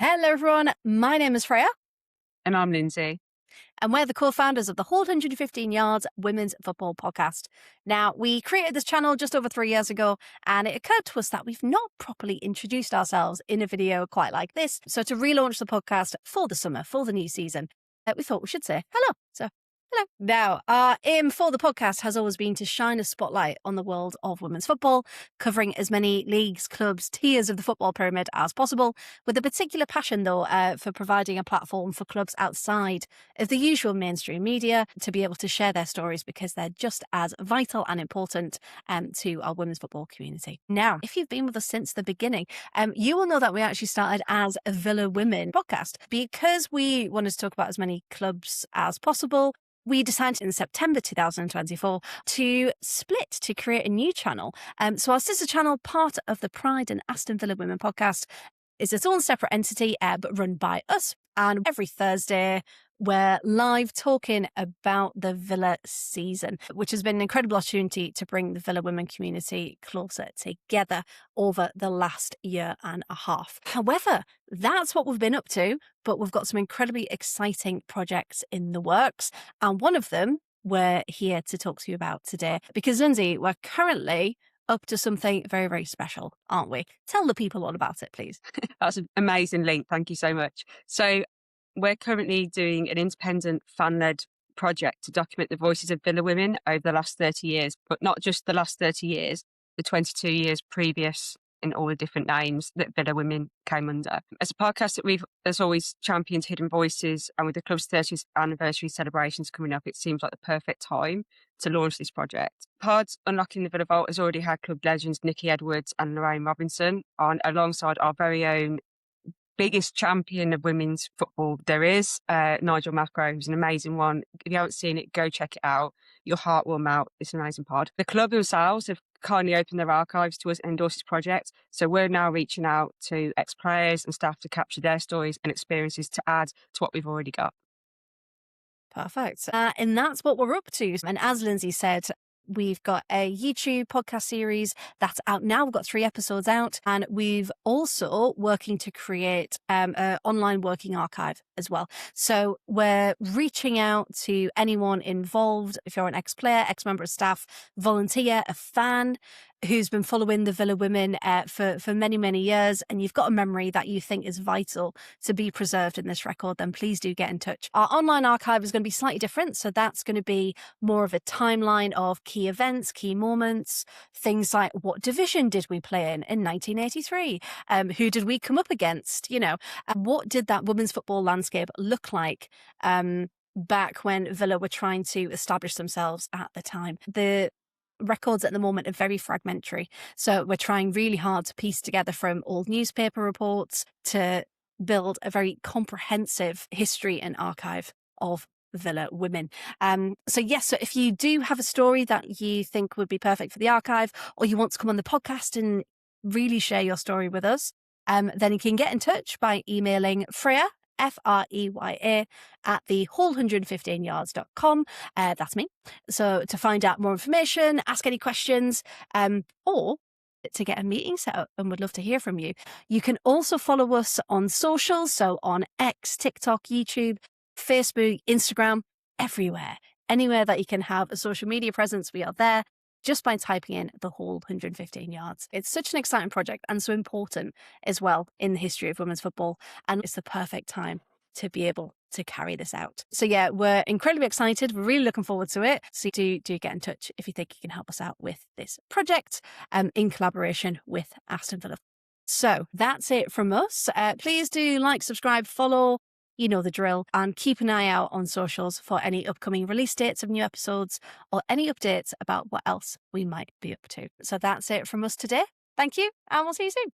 Hello, everyone. My name is Freya, And I'm Lyndsey. and we're the co-founders of the Whole 115 Yards Women's Football Podcast. Now, we created this channel just over 3 years ago, and it occurred to us that we've not properly introduced ourselves in a video quite like this. So to relaunch the podcast for the summer, for the new season, we thought we should say hello. So hello. Now, our aim for the podcast has always been to shine a spotlight on the world of women's football, covering as many leagues, clubs, tiers of the football pyramid as possible, with a particular passion, though, for providing a platform for clubs outside of the usual mainstream media to be able to share their stories because they're just as vital and important to our women's football community. Now, if you've been with us since the beginning, you will know that we actually started as a Villa Women podcast because we wanted to talk about as many clubs as possible. We decided in September 2024 to split to create a new channel. So our sister channel, part of the Pride and Aston Villa Women podcast, is its own separate entity, but run by us. And every Thursday, we're live talking about the Villa season, which has been an incredible opportunity to bring the Villa women community closer together over the last year and a half. However, that's what we've been up to, but we've got some incredibly exciting projects in the works. And one of them we're here to talk to you about today, because Lyndsey, we're currently up to something very, very special, aren't we? Tell the people all about it, please. That's an amazing link. Thank you so much. So we're currently doing an independent fan-led project to document the voices of Villa women over the last 30 years, but not just the last 30 years, the 22 years previous in all the different names that Villa women came under. As a podcast that as always championed hidden voices, and with the club's 30th anniversary celebrations coming up, it seems like the perfect time to launch this project. Pod's Unlocking the Villa Vault has already had club legends Nikki Edwards and Lorraine Robinson on, alongside our very own biggest champion of women's football there is, Nigel Macro, who's an amazing one. If you haven't seen it, go check it out. Your heart will melt. It's an amazing pod. The club themselves have kindly opened their archives to us and endorsed this project. So we're now reaching out to ex-players and staff to capture their stories and experiences to add to what we've already got. Perfect. And that's what we're up to. And as Lyndsey said, we've got a YouTube podcast series that's out now. We've got 3 episodes out, and we've also working to create an online working archive as well. So we're reaching out to anyone involved. If you're an ex-player, ex-member of staff, volunteer, a fan who's been following the Villa Women for many, many years, and you've got a memory that you think is vital to be preserved in this record, then please do get in touch. Our online archive is going to be slightly different. So that's going to be more of a timeline of key events, key moments, things like what division did we play in 1983? Who did we come up against? What did that women's football landscape look like back when Villa were trying to establish themselves at the time? The records at the moment are very fragmentary. So we're trying really hard to piece together from old newspaper reports to build a very comprehensive history and archive of Villa women. So if you do have a story that you think would be perfect for the archive, or you want to come on the podcast and really share your story with us, then you can get in touch by emailing Freya, Freya, at the whole115yards.com. That's me. So to find out more information, ask any questions, or to get a meeting set up, and would love to hear from you. You can also follow us on socials, so on X, TikTok, YouTube, Facebook, Instagram, everywhere. Anywhere that you can have a social media presence, we are there, just by typing in the Whole 115 Yards. It's such an exciting project and so important as well in the history of women's football, and it's the perfect time to be able to carry this out. So we're incredibly excited. We're really looking forward to it. So do get in touch if you think you can help us out with this project in collaboration with Aston Villa. So that's it from us. Please do like, subscribe, follow. You know the drill, and keep an eye out on socials for any upcoming release dates of new episodes or any updates about what else we might be up to. So that's it from us today. Thank you, and we'll see you soon.